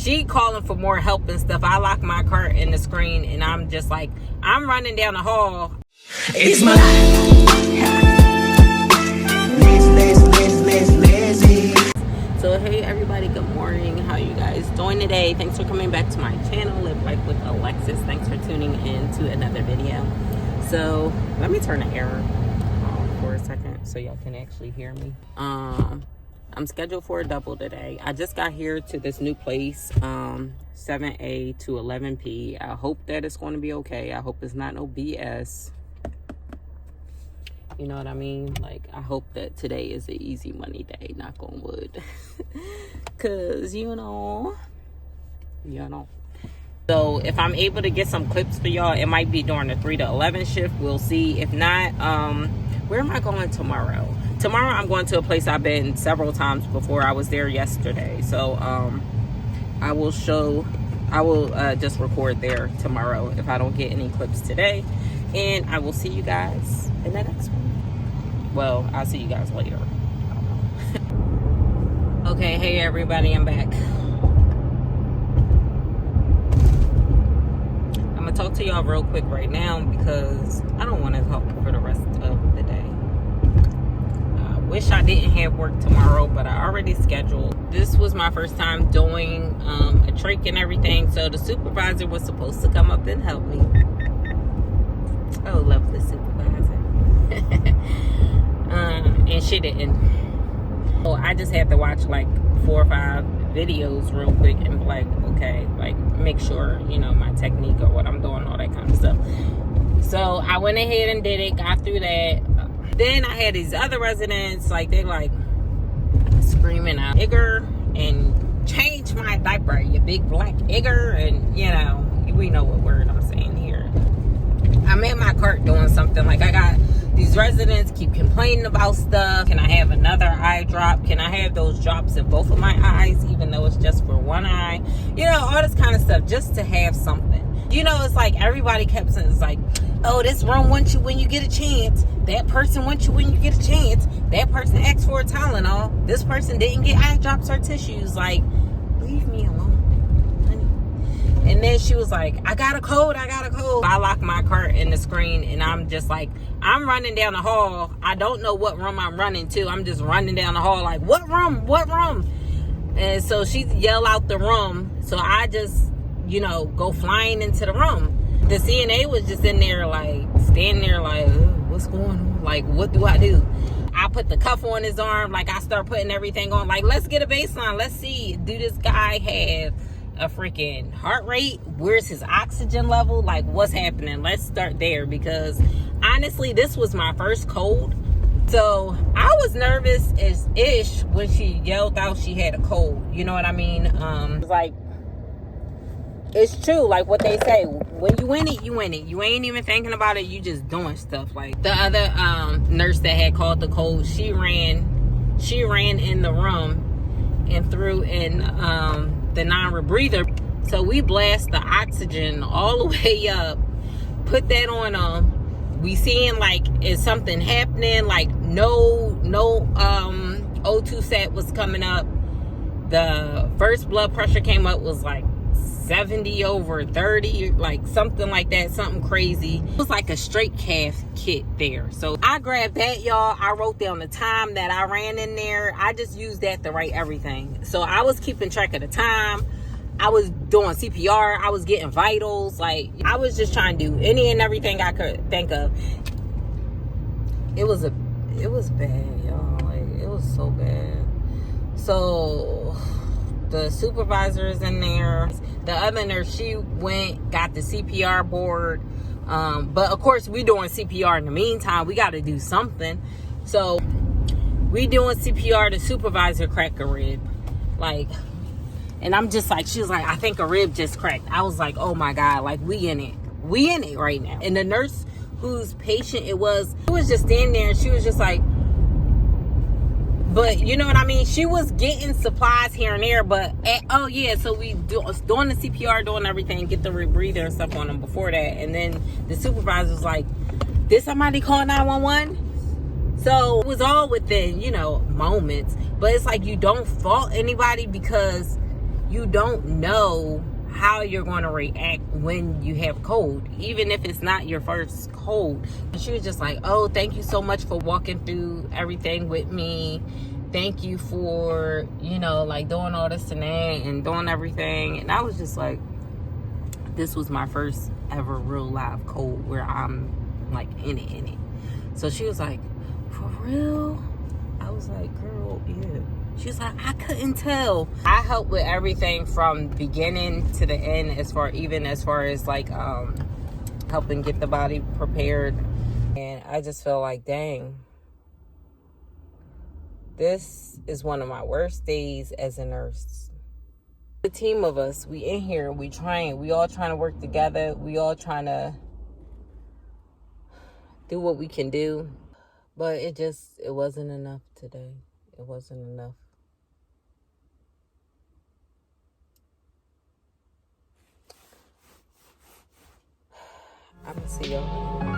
she calling for more help and stuff. I lock my cart in the screen and I'm just like, I'm running down the hall. It's my life. Lazy. So hey everybody, good morning. How you guys doing today? Thanks for coming back to my channel, Live Life with Alexis. Thanks for tuning in to another video. So let me turn the air on for a second so y'all can actually hear me. I'm scheduled for a double today. I just got here to this new place, 7A to 11P. I hope that it's going to be okay. I hope it's not no BS. You know what I mean? Like, I hope that today is an easy money day, knock on wood. Because, you know. So, if I'm able to get some clips for y'all, it might be during the 3 to 11 shift. We'll see. If not, where am I going tomorrow? Tomorrow, I'm going to a place I've been several times before. I was there yesterday. So, I will just record there tomorrow if I don't get any clips today. And I will see you guys in the next one. Well, I'll see you guys later. I don't know. Okay, hey everybody, I'm back. I'm gonna talk to y'all real quick right now because I don't want to talk for the rest of the day. I wish I didn't have work tomorrow, but I already scheduled. This was my first time doing a trach and everything, so the supervisor was supposed to come up and help me. Oh, love the supervisor. And she didn't. So I just had to watch like 4 or 5 videos real quick and be like, okay, like make sure, you know, my technique or what I'm doing, all that kind of stuff. So I went ahead and did it, got through that. Then I had these other residents, like they like screaming out, "Igger," and change my diaper, you big black Igger, and you know, we know what word I'm saying here. I'm in my cart doing something. Like I got these residents keep complaining about stuff. Can I have another eye drop? Can I have those drops in both of my eyes, even though it's just for one eye? You know, all this kind of stuff, just to have something. You know, it's like everybody kept saying, it's like, oh, this room wants you when you get a chance. That person wants you when you get a chance. That person asked for a Tylenol. This person didn't get eye drops or tissues. Like, leave me alone. And then she was like, I got a code. I lock my cart in the screen and I'm just like, I'm running down the hall. I don't know what room I'm running to. I'm just running down the hall like, what room? And so she yelled out the room. So I just, you know, go flying into the room. The CNA was just in there like, standing there like, what's going on? Like, what do I do? I put the cuff on his arm. Like, I start putting everything on. Like, let's get a baseline. Let's see, do this guy have a freaking heart rate? Where's his oxygen level? Like, what's happening? Let's start there, because honestly, this was my first cold, so I was nervous as ish when she yelled out she had a cold. You know what I mean? Like, it's true, like what they say, when you in it, you in it. You ain't even thinking about it, you just doing stuff. Like the other nurse that had called the cold, she ran in the room and threw in the non-rebreather. So we blast the oxygen all the way up, put that on them. We seeing like, is something happening? Like no O2 sat was coming up. The first blood pressure came up was like 70/30, like something like that, something crazy. It was like a straight calf kit there. So I grabbed that, y'all. I wrote down the time that I ran in there. I just used that to write everything. So I was keeping track of the time. I was doing CPR. I was getting vitals. Like, I was just trying to do any and everything I could think of. It was bad, y'all. Like, it was so bad. So the supervisor is in there. The other nurse, she went, got the CPR board. But of course, we doing CPR in the meantime. We got to do something. So we doing CPR. The supervisor cracked a rib. Like, and I'm just like, she was like, I think a rib just cracked. I was like, oh my God, like we in it right now. And the nurse whose patient it was, she was just standing there and she was just like, but you know what I mean? She was getting supplies here and there, but oh yeah, so we doing the CPR, doing everything, get the rebreather and stuff on them before that. And then the supervisor was like, did somebody call 911? So it was all within, you know, moments. But it's like, you don't fault anybody because you don't know how you're going to react when you have cold, even if it's not your first cold. And she was just like, oh, thank you so much for walking through everything with me. Thank you for, you know, like doing all this and that and doing everything. And I was just like, this was my first ever real live cold where I'm like in it. So she was like, for real? I was like, girl, yeah. She was like, I couldn't tell. I helped with everything from beginning to the end, as far as like helping get the body prepared. And I just felt like, dang, this is one of my worst days as a nurse. The team of us, we in here, we all trying to work together. We all trying to do what we can do. But it wasn't enough today. It wasn't enough. I'm gonna see y'all.